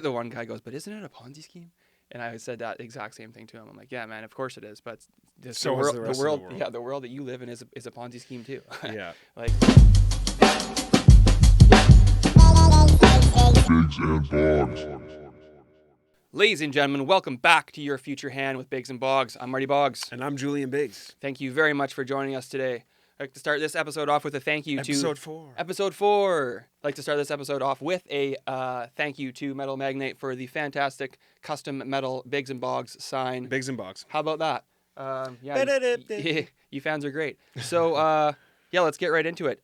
the one guy goes, "But isn't it a Ponzi scheme?" And I said that exact same thing to him. I'm like, "Yeah, man, of course it is, but So is the rest of the world. yeah, the world that you live in is a Ponzi scheme too." Yeah. Like, Biggs and Boggs. ladies and gentlemen, welcome back to Your Future Hand with Biggs and Boggs. I'm Marty Boggs. And I'm Julian Biggs. Thank you very much for joining us today. I'd like to start this episode off with a thank you Episode to 4. Episode 4. I'd like to start this episode off with a thank you to Metal Magnate for the fantastic custom metal Biggs and Boggs sign. Biggs and Boggs. How about that? You fans are great. So, yeah, let's get right into it.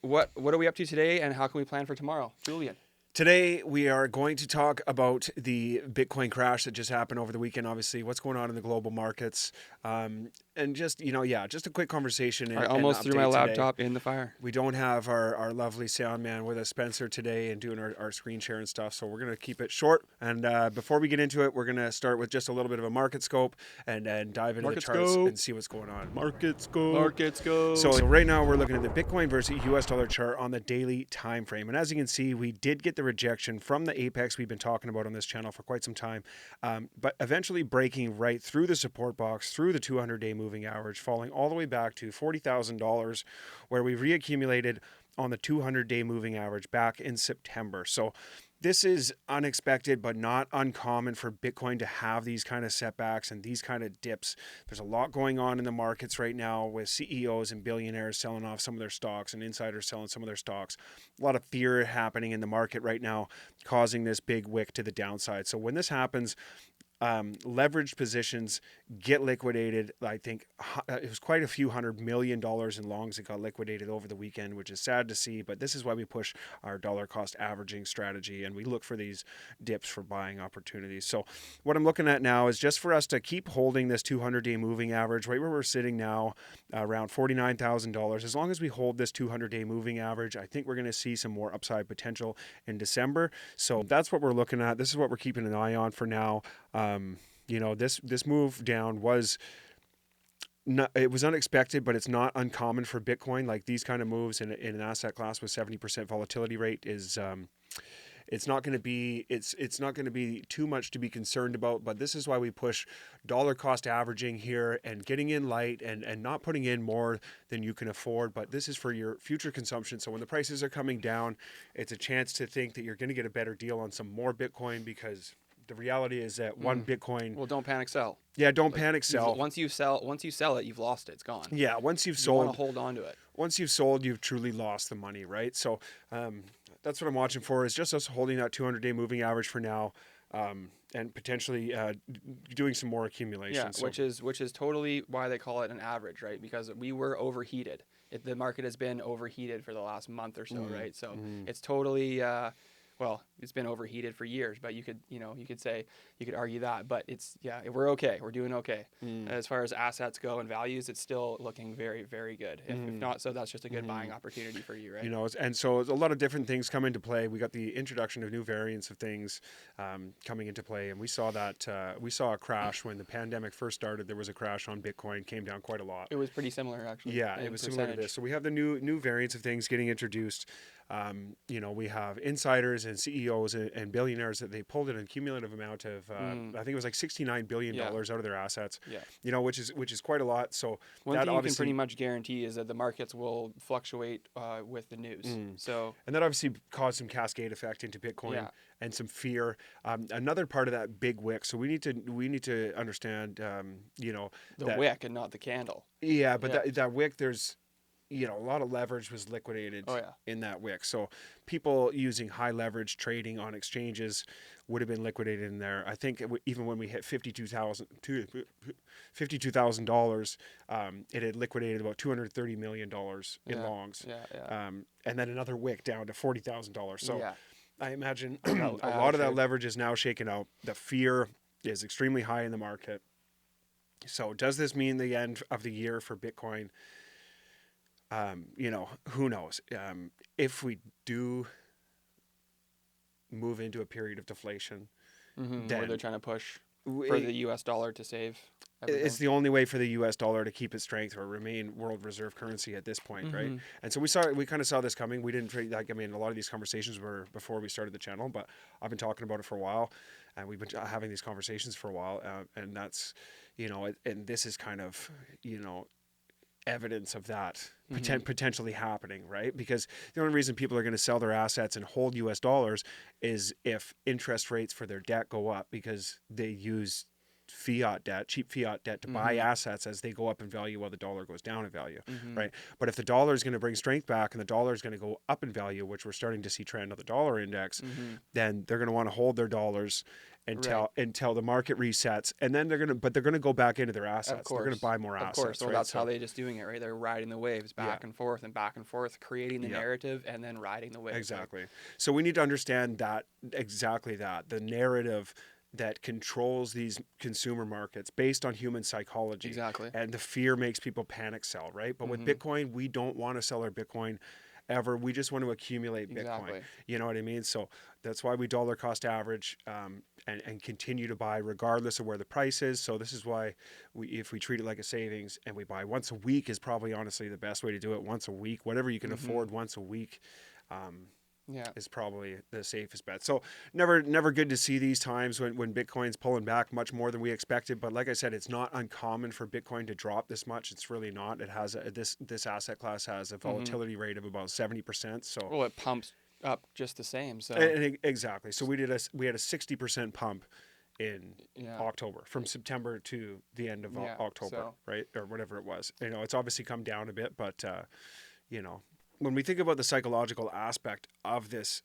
What are we up to today, and how can we plan for tomorrow? Julian. Today, we are going to talk about the Bitcoin crash that just happened over the weekend, obviously, what's going on in the global markets, and just, just a quick conversation. I almost threw my laptop in the fire. We don't have our lovely sound man with us, Spencer, today and doing our screen share and stuff, so we're going to keep it short. And before we get into it, we're going to start with just a little bit of a market scope and dive into the charts and see what's going on. Market scope. So right now, we're looking at the Bitcoin versus US dollar chart on the daily time frame. And as you can see, we did get the rejection from the apex we've been talking about on this channel for quite some time, but eventually breaking right through the support box, through the 200-day moving average, falling all the way back to $40,000, where we reaccumulated on the 200-day moving average back in September. So this is unexpected, but not uncommon for Bitcoin to have these kind of setbacks and these kind of dips. There's a lot going on in the markets right now with CEOs and billionaires selling off some of their stocks and insiders selling some of their stocks. A lot of fear happening in the market right now, causing this big wick to the downside. So when this happens, leveraged positions get liquidated. I think it was quite a few $100 million in longs that got liquidated over the weekend, which is sad to see, but this is why we push our dollar cost averaging strategy and we look for these dips for buying opportunities. So what I'm looking at now is just for us to keep holding this 200-day moving average right where we're sitting now, around $49,000. As long as we hold this 200-day moving average, I think we're going to see some more upside potential in December. So that's what we're looking at. This is what we're keeping an eye on for now. This move down was it was unexpected, but it's not uncommon for Bitcoin. Like these kind of moves in an asset class with 70% volatility rate is it's not going to be too much to be concerned about. But this is why we push dollar cost averaging here and getting in light and not putting in more than you can afford. But this is for your future consumption. So when the prices are coming down, it's a chance to think that you're going to get a better deal on some more Bitcoin, because the reality is that one Bitcoin. Well, don't panic sell. Yeah, don't panic sell. Once you sell it, you've lost it. It's gone. Yeah, once you've You sold, want to hold on to it. once you've sold, you've truly lost the money, right? So that's what I'm watching for, is just us holding that 200-day moving average for now, and potentially doing some more accumulation. Yeah, so, which is totally why they call it an average, right? Because we were overheated. The market has been overheated for the last month or so, right? So it's totally. Well, it's been overheated for years, but you could argue that, but we're okay. We're doing okay. As far as assets go and values, it's still looking very, very good. If not, so that's just a good buying opportunity for you, right? And so a lot of different things come into play. We got the introduction of new variants of things coming into play, and we saw a crash when the pandemic first started. There was a crash on Bitcoin, came down quite a lot. It was pretty similar, actually. Yeah, it was similar to this. So we have the new variants of things getting introduced. We have insiders and CEOs and billionaires that they pulled an cumulative amount of, I think it was like $69 billion out of their assets, which is quite a lot. So one thing you can pretty much guarantee is that the markets will fluctuate with the news. So, and that obviously caused some cascade effect into Bitcoin and some fear. Another part of that big wick. So we need to understand, the wick and not the candle. Yeah, but that wick, there's, a lot of leverage was liquidated in that wick. So people using high leverage trading on exchanges would have been liquidated in there. I think even when we hit $52,000, it had liquidated about $230 million in longs. And then another wick down to $40,000. So I imagine a lot of that leverage is now shaken out. The fear is extremely high in the market. So does this mean the end of the year for Bitcoin? Who knows? If we do move into a period of deflation, where they're trying to push for the U.S. dollar to save everything. It's the only way for the U.S. dollar to keep its strength or remain world reserve currency at this point, right? And so we kind of saw this coming. We didn't trade, like, I mean, a lot of these conversations were before we started the channel, but I've been talking about it for a while, and we've been having these conversations for a while, and that's, and this is kind of, evidence of that potentially happening, right? Because the only reason people are going to sell their assets and hold U.S. dollars is if interest rates for their debt go up, because they use cheap fiat debt to buy assets as they go up in value while the dollar goes down in value, right? But if the dollar is going to bring strength back and the dollar is going to go up in value, which we're starting to see trend of the dollar index, then they're going to want to hold their dollars until the market resets, and then they're going to go back into their assets. They're going to buy more assets. Of course, well, that's how they're just doing it, right? They're riding the waves back and forth, creating the narrative, and then riding the waves. Exactly. Right? So we need to understand that the narrative that controls these consumer markets based on human psychology. Exactly. And the fear makes people panic sell, right? But with Bitcoin, we don't want to sell our Bitcoin ever. We just want to accumulate Bitcoin. Exactly. You know what I mean? So that's why we dollar cost average and continue to buy regardless of where the price is. So this is why if we treat it like a savings and we buy once a week is probably honestly the best way to do it. Once a week, whatever you can afford once a week. Is probably the safest bet. So never good to see these times when Bitcoin's pulling back much more than we expected. But like I said, it's not uncommon for Bitcoin to drop this much. It's really not. It has this asset class has a volatility rate of about 70%. So it pumps up just the same. So exactly. So we had a 60% pump in October, from September to the end of October, right, or whatever it was. It's obviously come down a bit, but when we think about the psychological aspect of this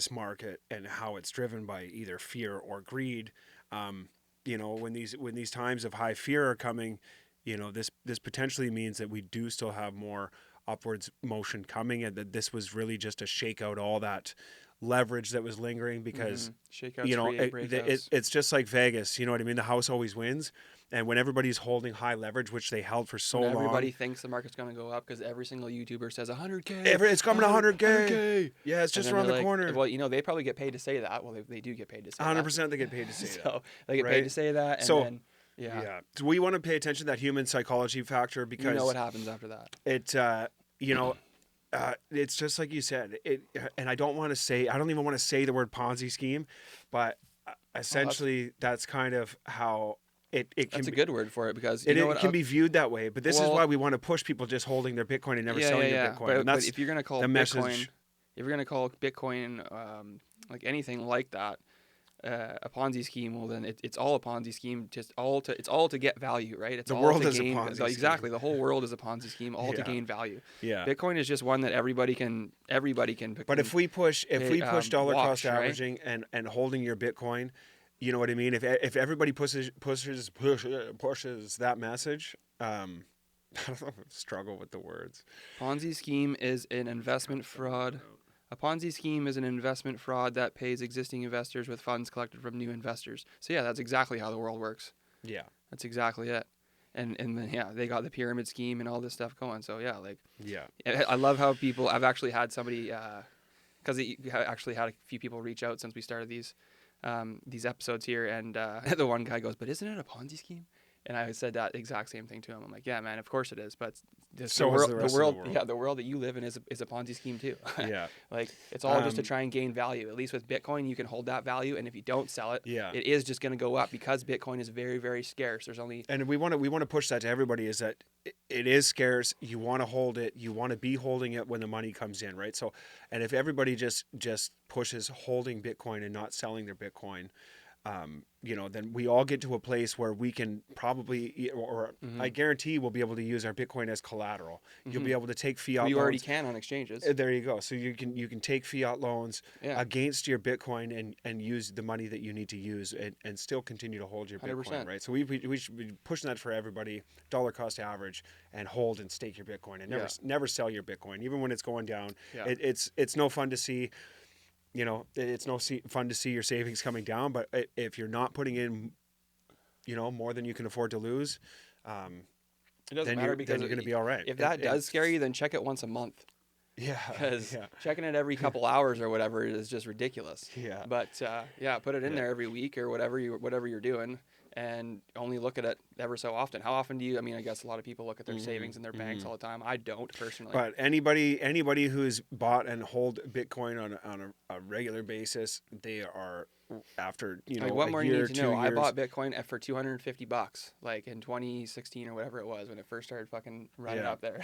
market and how it's driven by either fear or greed, when these times of high fear are coming, this potentially means that we do still have more upwards motion coming, and that this was really just to shake out all that leverage that was lingering, because it's just like Vegas. You know what I mean? The house always wins. And when everybody's holding high leverage, which they held for so long, everybody thinks the market's going to go up because every single YouTuber says 100K. It's coming to 100K. Yeah, it's just around the corner. Well, they probably get paid to say that. Well, they do get paid to say 100% that. they get paid to say that. So they get paid to say that. And then, So we want to pay attention to that human psychology factor, because you know what happens after that. It's just like you said. And I don't even want to say the word Ponzi scheme, but essentially that's kind of how it can. That's a good word for it, because it can be viewed that way. But this is why we want to push people just holding their Bitcoin and never selling their Bitcoin. But if you're going to call Bitcoin, like anything like that, a Ponzi scheme, well, then it's all a Ponzi scheme. It's all to get value, right? It's the all world to is gain, a Ponzi scheme. Exactly, the whole world is a Ponzi scheme, all to gain value. Yeah. Bitcoin is just one that everybody can. But if we push dollar cost averaging and holding your Bitcoin, you know what I mean? If everybody pushes that message, I don't struggle with the words. Ponzi scheme is an investment fraud. A Ponzi scheme is an investment fraud that pays existing investors with funds collected from new investors. So that's exactly how the world works. Yeah. That's exactly it. And then they got the pyramid scheme and all this stuff going. So I love how I've actually had somebody, because actually had a few people reach out since we started these episodes here, and the one guy goes, "But isn't it a Ponzi scheme?" And I said that exact same thing to him. I'm like, "Yeah, man, of course it is, but the world that you live in is a Ponzi scheme too." Yeah. Like, it's all just to try and gain value. At least with Bitcoin, you can hold that value, and if you don't sell it, it is just going to go up, because Bitcoin is very, very scarce. And we want to push that to everybody, is that it is scarce. You want to hold it. You want to be holding it when the money comes in, right? So, and if everybody just pushes holding Bitcoin and not selling their Bitcoin, then we all get to a place where we can probably, I guarantee we'll be able to use our Bitcoin as collateral. You'll be able to take fiat loans. You already can on exchanges. There you go. So you can take fiat loans against your Bitcoin and use the money that you need to use and still continue to hold your 100%. Bitcoin, right? So we should be pushing that for everybody, dollar cost average, and hold and stake your Bitcoin, and never sell your Bitcoin, even when it's going down. Yeah. It's no fun to see. It's no fun to see your savings coming down, but if you're not putting in, more than you can afford to lose, it doesn't matter, because then you're going to be all right. If that does scare you, then check it once a month. Yeah. Because checking it every couple hours or whatever is just ridiculous. Yeah. But put it in there every week or whatever you're doing, and only look at it ever so often. How often do you? I mean, I guess a lot of people look at their savings in their banks all the time. I don't personally. But anybody who's bought and hold Bitcoin on a regular basis, they are after what more do you need to know? 2 years. I bought Bitcoin for $250, like in 2016 or whatever it was when it first started fucking running up there,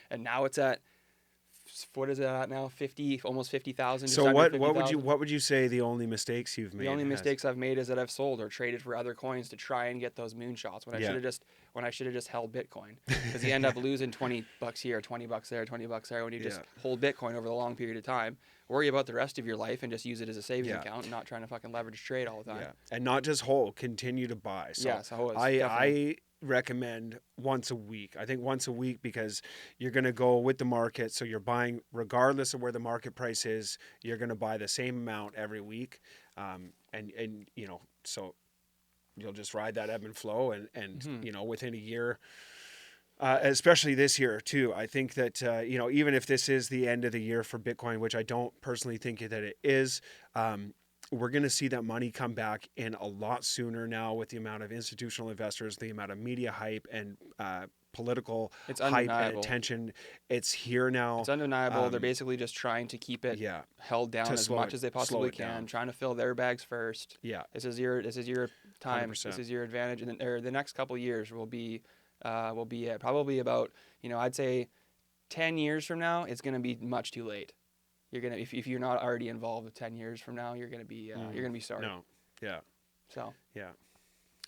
and now it's at. What is it at now? 50, almost 50,000. So what would you say the only mistakes you've made? The only mistakes I've made is that I've sold or traded for other coins to try and get those moonshots when I should have just held Bitcoin, because you end up losing $20 here, $20 there, $20 there when you just hold Bitcoin over the long period of time. Worry about the rest of your life and just use it as a savings account, and not trying to fucking leverage trade all the time. Yeah, and not just hold, continue to buy. So I recommend once a week. I think once a week, because you're going to go with the market. So you're buying regardless of where the market price is. You're going to buy the same amount every week, and so you'll just ride that ebb and flow, and within a year. Especially this year too. I think that even if this is the end of the year for Bitcoin, which I don't personally think that it is, we're going to see that money come back in a lot sooner now with the amount of institutional investors, the amount of media hype and political hype and attention. It's here now. It's undeniable. They're basically just trying to keep it held down as much as they possibly can, trying to fill their bags first. Yeah, this is your time. 100%. This is your advantage, and then, the next couple of years will be probably about I'd say 10 years from now it's going to be much too late. You're gonna if you're not already involved with 10 years from now, you're gonna be sorry. No. Yeah. So. Yeah.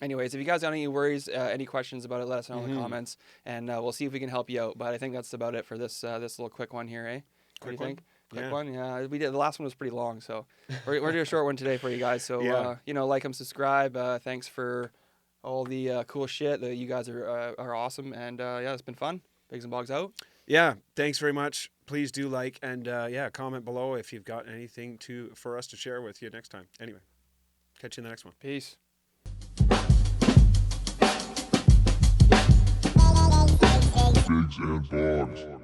Anyways, if you guys have any worries, any questions about it, let us know in the comments, and we'll see if we can help you out. But I think that's about it for this little quick one here, eh? What do you think? Quick one, yeah. We did. The last one was pretty long, so we're doing a short one today for you guys. So like and subscribe. Thanks for all the cool shit. You guys are awesome, and it's been fun. Biggs and Bogs out. Yeah, thanks very much. Please do like and comment below if you've got anything for us to share with you next time. Anyway, catch you in the next one. Peace. Biggs and Bogs.